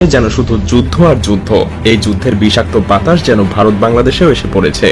যেন শুধু যুদ্ধ আর যুদ্ধ। এই যুদ্ধের বিষাক্ত বাতাস যেন ভারত বাংলাদেশেও এসে পড়েছে।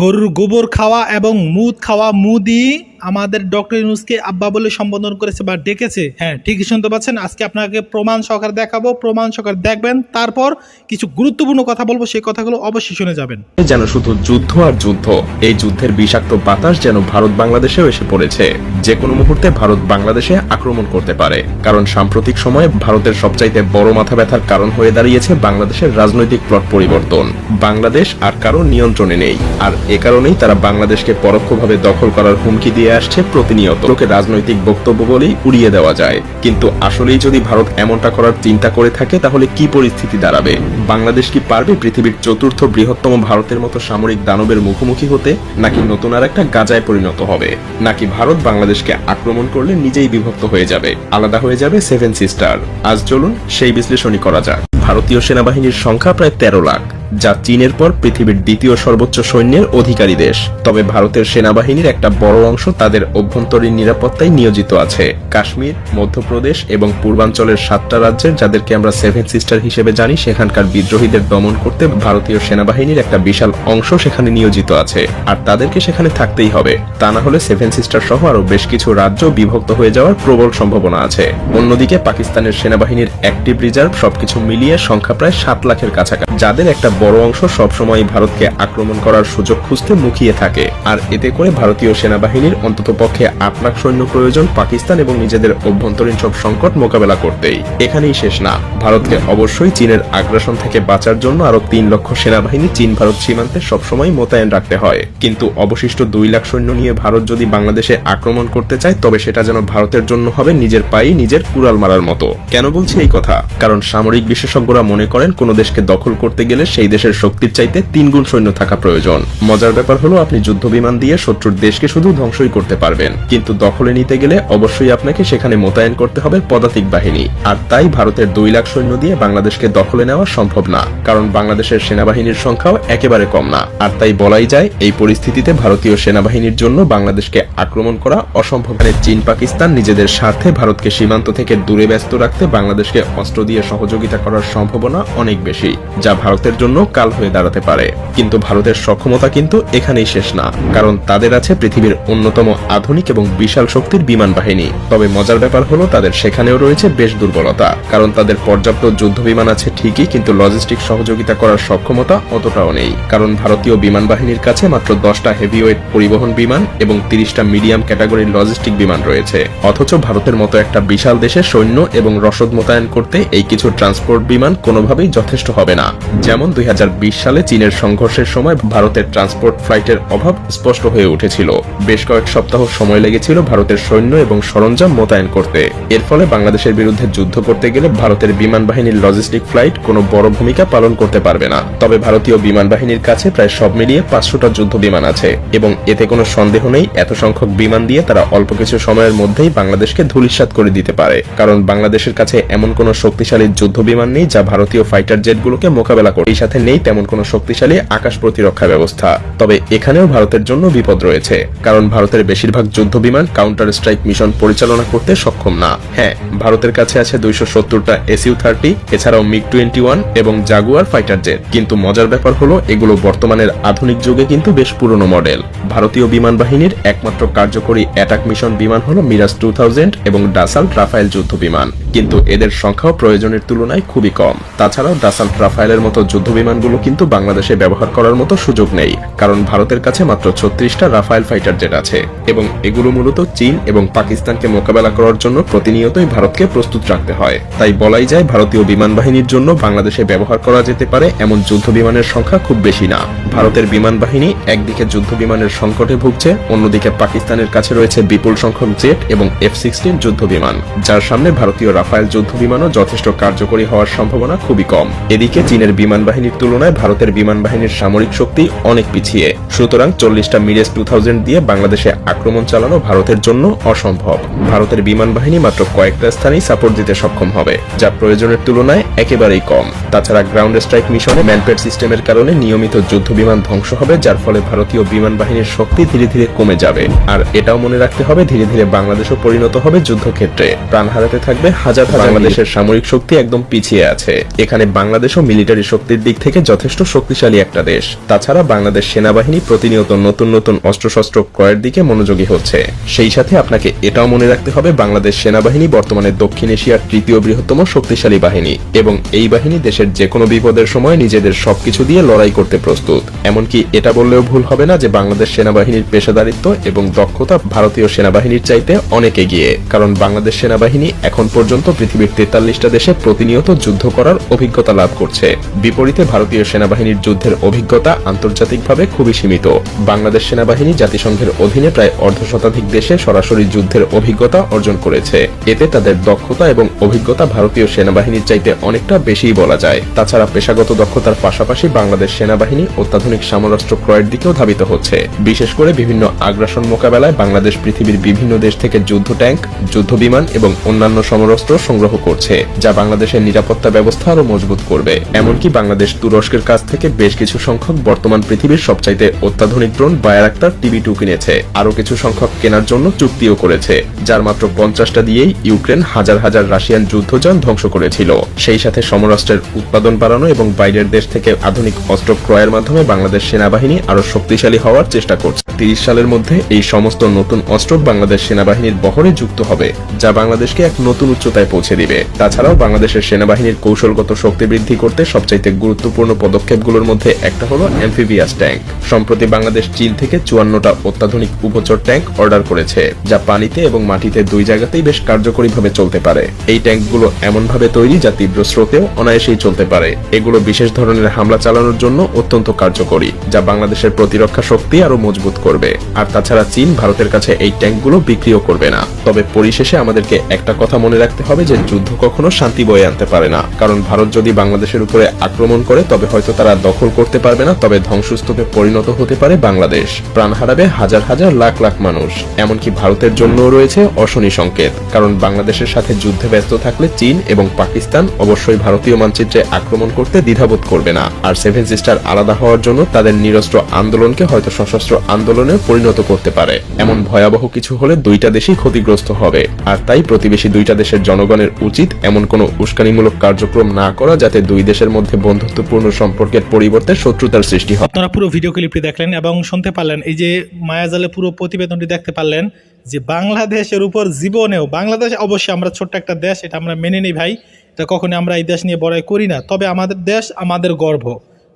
গরুর গোবর খাওয়া এবং মুদ খাওয়া মুদি আমাদের ডক্টর ইউনূসকে আব্বা বলে সম্বোধন করেছে বা ডেকেছে। হ্যাঁ, ঠিকই শুনতে পাচ্ছেন। আজকে আপনাকে প্রমাণ সহকারে দেখাবো, প্রমাণ সহকারে দেখবেন, তারপর কিছু গুরুত্বপূর্ণ কথা বলবো, সেই কথাগুলো অবশ্যই শুনে যাবেন। যেন শুধু যুদ্ধ আর যুদ্ধ। এই যুদ্ধের বিষাক্ত বাতাস যেন ভারত বাংলাদেশেও এসে পড়েছে। যে কোনো মুহূর্তে ভারত বাংলাদেশে আক্রমণ করতে পারে, কারণ সাম্প্রতিক সময়ে ভারতের সবচাইতে বড় মাথা ব্যথার কারণ হয়ে দাঁড়িয়েছে বাংলাদেশের রাজনৈতিক প্লট পরিবর্তন। বাংলাদেশ আর কারো নিয়ন্ত্রণে নেই, আর এ কারণেই তারা বাংলাদেশকে পরোক্ষভাবে দখল করার হুমকি দিয়ে আসছে প্রতিনিয়ত। লোকে রাজনৈতিক বক্তব্য বলেই উড়িয়ে দেওয়া যায়, কিন্তু আসলেই যদি ভারত এমনটা করার চিন্তা করে থাকে তাহলে কি পরিস্থিতি দাঁড়াবে? বাংলাদেশ কি পারবে পৃথিবীর চতুর্থ বৃহত্তম ভারতের মতো সামরিক দানবের মুখোমুখি হতে, নাকি নতুন আর একটা গাজায় পরিণত হবে? নাকি ভারত বাংলাদেশকে আক্রমণ করলে নিজেই বিভক্ত হয়ে যাবে, আলাদা হয়ে যাবে সেভেন সিস্টার? আজ চলুন সেই বিশ্লেষণই করা যাক। ভারতীয় সেনাবাহিনীর সংখ্যা প্রায় 13 লাখ, যা চীনের পর পৃথিবীর দ্বিতীয় সর্বোচ্চ সৈন্যের অধিকারী দেশ। তবে ভারতের সেনাবাহিনীর একটা বড় অংশ তাদের অভ্যন্তরীণ নিরাপত্তায় নিয়োজিত আছে। কাশ্মীর, মধ্যপ্রদেশ এবং পূর্বাঞ্চলের 7টা রাজ্যের, যাদেরকে আমরা সেভেন সিস্টার হিসেবে জানি, সেখানকার বিদ্রোহীদের দমন করতে ভারতীয় সেনাবাহিনীর একটা বিশাল অংশ সেখানে নিয়োজিত আছে, আর তাদেরকে সেখানে থাকতেই হবে। তা না হলে সেভেন সিস্টার সহ আরো বেশ কিছু রাজ্য বিভক্ত হয়ে যাওয়ার প্রবল সম্ভাবনা আছে। অন্যদিকে পাকিস্তানের সেনাবাহিনীর অ্যাক্টিভ রিজার্ভ সবকিছু মিলিয়ে সংখ্যা প্রায় 7 লাখের কাছাকাছি, যাদের একটা বড় অংশ সবসময় ভারতকে আক্রমণ করার সুযোগ খুঁজতে মুখিয়ে থাকে। আর এতে করে ভারতীয় সেনাবাহিনীর অন্ততপক্ষে 8 লাখ সৈন্য প্রয়োজন পাকিস্তান এবং নিজেদের অভ্যন্তরীণ সব সংকট মোকাবেলা করতেই। এখানেই শেষ না, ভারতকে অবশ্যই চীনের আগ্রাসন থেকে বাঁচার জন্য আরো 3 লক্ষ সেনাবাহিনী চীন ভারত সীমান্তে সবসময় মোতায়েন রাখতে হয়। কিন্তু অবশিষ্ট 2 লাখ সৈন্য নিয়ে ভারত যদি বাংলাদেশে আক্রমণ করতে চায়, তবে সেটা যেন ভারতের জন্য হবে নিজের পায়ে নিজের কুড়াল মারার মতো। কেন বলছি এই কথা? কারণ সামরিক বিশেষজ্ঞরা মনে করেন কোন দেশকে দখল করতে গেলে সেই দেশের শক্তির চাইতে 3 গুণ সৈন্য থাকা প্রয়োজন। মজার ব্যাপার হলো, আপনি যুদ্ধ বিমান দিয়ে শত্রুর দেশকে শুধু ধ্বংসই করতে পারবেন, কিন্তু দখলে নিতে গেলে অবশ্যই আপনাকে সেখানে মোতায়েন করতে হবে পদাতিক বাহিনী। আর তাই ভারতের 2 লাখ সৈন্য দিয়ে বাংলাদেশকে দখলে নেওয়া সম্ভব না, কারণ বাংলাদেশের সেনাবাহিনীর সংখ্যাও একেবারে কম না। আর তাই বলাই যায়, এই পরিস্থিতিতে ভারতীয় সেনাবাহিনীর জন্য বাংলাদেশকে আক্রমণ করা অসম্ভব। চীন পাকিস্তান নিজেদের স্বার্থে ভারতকে সীমান্ত থেকে দূরে ব্যস্ত রাখতে বাংলাদেশকে অস্ত্র দিয়ে সহযোগিতা করার সম্ভাবনা অনেক বেশি, যা ভারতের জন্য কাল হয়ে দাঁড়াতে পারে। কিন্তু ভারতের সক্ষমতা কিন্তু এখানেই শেষ না, কারণ তাদের আছে পৃথিবীর অন্যতম আধুনিক এবং বিশাল শক্তির বিমান বাহিনী। তবে মজার ব্যাপার হলো, তাদের সেখানেও রয়েছে বেশ দুর্বলতা, কারণ তাদের পর্যাপ্ত যুদ্ধ বিমান আছে ঠিকই, কিন্তু লজিস্টিক সহযোগিতা করার সক্ষমতা অতটাও নেই। কারণ ভারতীয় বিমান বাহিনীর কাছে মাত্র 10টা হেভিওয়েট পরিবহন বিমান এবং 30টা মিডিয়াম ক্যাটাগরির লজিস্টিক বিমান রয়েছে। অথচ ভারতের মতো একটা বিশাল দেশে সৈন্য এবং রসদ মোতায়েন করতে এই কিছু ট্রান্সপোর্ট বিমান কোনোভাবেই যথেষ্ট হবে না। যেমন 2020 সালে চীনের সংঘর্ষের সময় ভারতের ট্রান্সপোর্ট ফ্লাইটের অভাব স্পষ্ট হয়ে উঠেছিল। বেশ কয়েক সপ্তাহ সময় লেগেছিল ভারতের সৈন্য এবং সরঞ্জাম মোতায়েন করতে। এর ফলে বাংলাদেশের বিরুদ্ধে যুদ্ধ করতে গেলে ভারতের বিমান বাহিনীর লজিস্টিক ফ্লাইট কোনো বড় ভূমিকা পালন করতে পারবে না। তবে ভারতীয় বিমান বাহিনীর কাছে প্রায় সব মিলিয়ে 500টা যুদ্ধ বিমান আছে, এবং এতে কোনো সন্দেহ নেই এত সংখ্যক বিমান দিয়ে তারা অল্প কিছু সময়ের মধ্যেই বাংলাদেশকে ধূলিসাৎ করে দিতে পারে। কারণ বাংলাদেশের কাছে এমন কোনো শক্তিশালী যুদ্ধ বিমান নেই যা ভারতীয় ফাইটার জেটগুলোকে মোকাবেলা করে। এই সাথে নেই তেমন কোনো শক্তিশালী আকাশ প্রতিরক্ষা ব্যবস্থা। তবে এখানেও ভারতের জন্য বিপদ রয়েছে, কারণ ভারতের বেশিরভাগ যুদ্ধ বিমান কাউন্টার স্ট্রাইক মিশন পরিচালনা করতে সক্ষম না। হ্যাঁ, ভারতের কাছে আছে 270টা SU-30, এছাড়াও MiG-21 এবং জাগুয়ার ফাইটার জেট। কিন্তু মজার ব্যাপার হলো, এগুলো বর্তমানের আধুনিক যুগে কিন্তু বেশ পুরনো মডেল। ভারতীয় বিমান বাহিনীর একমাত্র কার্যকরী অ্যাটাক মিশন বিমান হলো মিরাজ 2000 এবং ডাসাল্ট রাফায়েল যুদ্ধ বিমান, কিন্তু এদের সংখ্যাও প্রয়োজনের তুলনায় খুবই কম। তাছাড়াও ডাসাল্ট রাফায়েলের মতো যুদ্ধ বিমানগুলো কিন্তু বাংলাদেশে ব্যবহার করার মতো সুযোগ নেই, কারণ ভারতের কাছে মাত্র 36টা রাফায়েল ফাইটার জেট আছে, এবং এগুলো মূলত চীন এবং পাকিস্তানকে মোকাবেলা করার জন্য প্রতিনিয়তই ভারতকে প্রস্তুত রাখতে হয়। তাই বলাই যায়, ভারতীয় বিমান বাহিনীর জন্য বাংলাদেশে ব্যবহার করা যেতে পারে এমন যুদ্ধ বিমানের সংখ্যা খুব বেশি না। ভারতের বিমান বাহিনী একদিকে যুদ্ধ বিমানের সংকটে ভুগছে, অন্যদিকে পাকিস্তানের কাছে রয়েছে বিপুল সংখ্যক জেট এবং F-16 যুদ্ধ বিমান, যার সামনে ভারতীয় রাফায়েল যুদ্ধ বিমানও যথেষ্ট কার্যকরী হওয়ার সম্ভাবনা খুবই কম। এদিকে চীনের বিমান বাহিনীর তুলনায় ভারতের বিমান বাহিনীর সামরিক শক্তি অনেক পিছিয়ে। সুতরাং 40টা মিরেজ 2000 দিয়ে বাংলাদেশে আক্রমণ চালানো ভারতের জন্য অসম্ভব। ভারতের বিমান বাহিনী মাত্র কয়েকটা স্থানেই সাপোর্ট দিতে সক্ষম হবে, যা প্রয়োজনের তুলনায় একেবারেই কম। তাছাড়া গ্রাউন্ড স্ট্রাইক মিশনে ম্যানপেড সিস্টেমের কারণে নিয়মিত যুদ্ধ বিমান ধ্বংস হবে, যার ফলে ভারতীয় বিমান বাহিনীর শক্তি ধীরে ধীরে কমে যাবে। আর এটাও মনে রাখতে হবে, ধীরে ধীরে বাংলাদেশও পরিণত হবে যুদ্ধক্ষেত্রে। প্রাণ হারাতে থাকবে হাজার হাজার। বাংলাদেশের সামরিক শক্তি একদম পিছিয়ে আছে। এখানে বাংলাদেশও মিলিটারি শক্তির দিক থেকে যথেষ্ট শক্তিশালী একটা দেশ। তাছাড়া বাংলাদেশ সেনাবাহিনী প্রতিনিয়ত নতুন নতুন অস্ত্রশস্ত্র ক্রয়ের দিকে মনোযোগী হচ্ছে। সেই সাথে আপনাকে এটাও মনে রাখতে হবে, বাংলাদেশ সেনাবাহিনী বর্তমানে দক্ষিণ এশিয়ার তৃতীয় বৃহত্তম শক্তিশালী বাহিনী এবং এই বাহিনী দেশের যে কোনো বিপদের সময় নিজেদের সবকিছু দিয়ে লড়াই করতে প্রস্তুত। এমনকি এটা বললেও ভুল হবে না যে বাংলাদেশ সেনাবাহিনীর পেশাদারিত্ব এবং দক্ষতা ভারতীয় সেনাবাহিনীর চাইতে অনেক এগিয়ে। কারণ বাংলাদেশ সেনাবাহিনী এখন পর্যন্ত পৃথিবীর 43টা দেশে প্রতিনিয়ত যুদ্ধ করার অভিজ্ঞতা লাভ করছে। বিপরীতে ভারতীয় সেনাবাহিনীর যুদ্ধের অভিজ্ঞতা আন্তর্জাতিকভাবে খুবই সীমিত। বাংলাদেশ সেনাবাহিনী জাতিসংঘের অধীনে প্রায় অর্ধশতাধিক দেশে সরাসরি যুদ্ধের অভিজ্ঞতা অর্জন করেছে। এতে তাদের দক্ষতা এবং অভিজ্ঞতা ভারতীয় সেনাবাহিনীর চাইতে অনেকটা বেশিই বলা যায়। তাছাড়া পেশাগত দক্ষতার পাশাপাশি বাংলাদেশ সেনাবাহিনী অত্যাধুনিক সমরাস্ত্র ক্রয়ের দিকেও ধাবিত হচ্ছে। বিশেষ করে বিভিন্ন আগ্রাসন মোকাবেলায় বাংলাদেশ পৃথিবীর বিভিন্ন দেশ থেকে যুদ্ধ ট্যাঙ্ক, যুদ্ধ বিমান এবং অন্যান্য সমরাস্ত্র সংগ্রহ করছে, যা বাংলাদেশের নিরাপত্তা ব্যবস্থা আরো মজবুত করবে। এমনকি বাংলাদেশ তুরস্কের কাছ থেকে বেশ কিছু সংখ্যক বর্তমান পৃথিবীর সবচাইতে অত্যাধুনিক ড্রোন বায়ারাক্তার TB2 কিনেছে। আরো কিছু সংখ্যক কেনার জন্য চুক্তিও করেছে, যার মাত্র 50টা দিয়েই ইউক্রেন হাজার হাজার রাশিয়ান যুদ্ধযান ধ্বংস করেছিল। সেই সাথে সমরাস্ত্রের উৎপাদন বাড়ানো এবং বাইরের দেশ থেকে আধুনিক অস্ত্র ক্রয়ের মাধ্যমে বাংলাদেশ সেনাবাহিনী আরো শক্তিশালী হওয়ার চেষ্টা করছে। 30 সালের মধ্যে এই সমস্ত নতুন অস্ত্র বাংলাদেশ সেনাবাহিনীর বহরে যুক্ত হবে, যা বাংলাদেশকে এক নতুন উচ্চতায় পৌঁছে দিবে। তাছাড়াও বাংলাদেশের সেনাবাহিনীর কৌশলগত শক্তি বৃদ্ধি করতে সবচাইতে গুরুত্বপূর্ণ পদক্ষেপগুলোর মধ্যে একটা হলো অ্যাম্ফিবিয়াস ট্যাঙ্ক। সম্প্রতি বাংলাদেশ চীন থেকে 54টা অত্যাধুনিক উভচর ট্যাঙ্ক অর্ডার করেছে, যা পানিতে এবং মাটিতে দুই জায়গাতেই বেশ কার্যকরীভাবে চলতে পারে। এই ট্যাঙ্কগুলো এমনভাবে তৈরি যা তীব্র স্রোতেও অনায়াসেই চলতে পারে। এগুলো বিশেষ ধরনের হামলা চালানোর জন্য অত্যন্ত কার্যকরী, যা বাংলাদেশের প্রতিরক্ষা শক্তি আরো মজবুত করবে। আর তাছাড়া চীন ভারতের কাছে এই ট্যাঙ্কগুলো বিক্রিও করবে না। তবে পরিশেষে আমাদেরকে একটা কথা মনে রাখতে হবে যে যুদ্ধ কখনো শান্তি বয়ে আনতে পারে না। কারণ ভারত যদি বাংলাদেশের উপরে আক্রমণ করে তবে হয়তো তারা দখল করতে পারবে না, তবে ধ্বংসস্তূপে পরিণত হতে পারে বাংলাদেশ। প্রাণ হারাবে হাজার হাজার লাখ লাখ মানুষ। এমনকি ভারতের জন্যও রয়েছে অশনি সংকেত, কারণ বাংলাদেশের সাথে যুদ্ধে ব্যস্ত থাকলে চীন এবং পাকিস্তান অবশ্যই ভারতীয় মানচিত্রে আক্রমণ করতে দ্বিধাবোধ করবে না। আর সেভেন সিস্টার আলাদা হওয়ার জন্য তাদের নিরস্ত্র আন্দোলনকে হয়তো সশস্ত্র আন্দোলনে পরিণত করতে পারে। এমন ভয়াবহ কিছু হলে দুইটা দেশই ক্ষতিগ্রস্ত হবে। আর তাই প্রতিবেশী দুইটা দেশের জনগণের উচিত এমন কোনো উস্কানিমূলক কার্যক্রম না করা যাতে দুই দেশের মধ্যে বন্ধুত্বপূর্ণ সম্পর্কের পরিবর্তে শত্রুতার সৃষ্টি হয়। আপনারা পুরো ভিডিও ক্লিপটি দেখলেন এবং শুনতে পারলেন, এই যে মায়াজালে পুরো প্রতিবেদনটি দেখতে পারলেন যে বাংলাদেশের উপর জীবনেও, বাংলাদেশ অবশ্যই আমরা ছোট্ট একটা দেশ, এটা আমরা মেনে নিই ভাই, এটা কখনো আমরা এই দেশ নিয়ে বড়াই করি না। তবে আমাদের দেশ আমাদের গর্ব,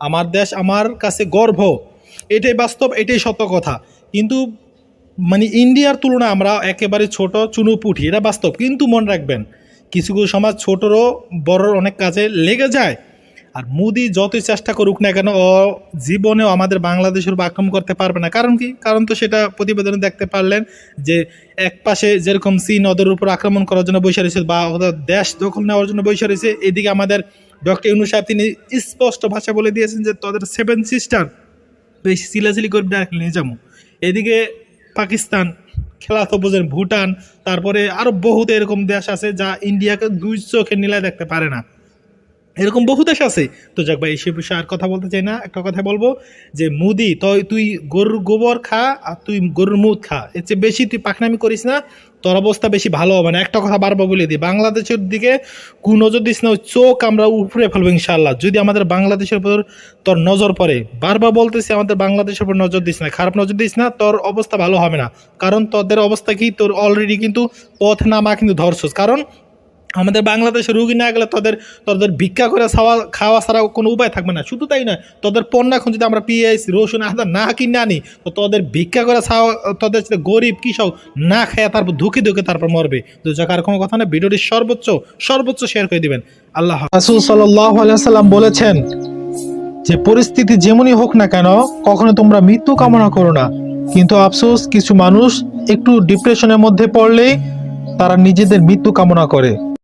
আমার দেশ আমার কাছে গর্ব, এটাই বাস্তব, এটাই সত্য কথা। কিন্তু মানে ইন্ডিয়ার তুলনায় আমরা একেবারে ছোট চুনুপুটি, এটা বাস্তব। কিন্তু মনে রাখবেন, কিছু কিছু সমাজ ছোটরও বড়র অনেক কাজে লেগে যায়। আর মোদি যতই চেষ্টা করুক না কেন, ও জীবনেও আমাদের বাংলাদেশের উপর আক্রমণ করতে পারবে না। কারণ কি? কারণ তো সেটা প্রতিবেদনে দেখতে পারলেন যে এক পাশে যেরকম চীন ওদের উপর আক্রমণ করার জন্য বসে রয়েছে বা ওদের দেশ দখল নেওয়ার জন্য বসে রয়েছে, এদিকে আমাদের ডক্টর ইউনূস সাহেব তিনি স্পষ্ট ভাষা বলে দিয়েছেন যে তাদের সেভেন সিস্টার বেশি চিলাচিলি করে নিয়ে যাবো। এদিকে পাকিস্তান, খেলা তো বোঝেন, ভুটান, তারপরে আরও বহুত এরকম দেশ আছে যা ইন্ডিয়াকে দুই চোখে নিলায় দেখতে পারে না। এরকম বহু দেশ আছে। তো যাক ভাই, সে বিষয়ে আর কথা বলতে চাই না। একটা কথা বলবো যে মোদি, তুই গরুর গোবর খা আর তুই গরুর মুদ খা, এর চেয়ে বেশি তুই পাকনামি করিস না, তোর অবস্থা বেশি ভালো হবে না। একটা কথা বারবার বলে দিই, বাংলাদেশের দিকে কোন নজর দিস না, ওই চোখ আমরা উপরে ফেলবো ইনশাআল্লাহ যদি আমাদের বাংলাদেশের উপর তোর নজর পড়ে। বারবার বলতেছি, আমাদের বাংলাদেশের উপর নজর দিস না, খারাপ নজর দিস না, তোর অবস্থা ভালো হবে না। কারণ তোদের অবস্থা কি, তোর অলরেডি কিন্তু পথ নামা কিন্তু ধরছস। কারণ আমাদের বাংলাদেশে রুগী না গেলে তোদের ভিক্ষা করে খাওয়া ছাড়া কোনো উপায় থাকবে না। শুধু তাই নয়, তোদের পণ্য এখন যদি আমরা পেঁয়াজ রসুন আদা না কিনে আনি, তো তোদের ভিক্ষা করে তোদের গরিব কৃষক না খায় তারপর ধুকে তারপর মরবে। তো যাক, আর কোনো কথা না, ভিডিওটি সর্বোচ্চ শেয়ার করে দিবেন। আল্লাহ। রাসূল সাল্লাল্লাহু আলাইহি সাল্লাম বলেছেন যে পরিস্থিতি যেমনই হোক না কেন, কখনো তোমরা মৃত্যু কামনা করো না। কিন্তু আফসোস, কিছু মানুষ একটু ডিপ্রেশনের মধ্যে পড়লেই তারা নিজেদের মৃত্যু কামনা করে।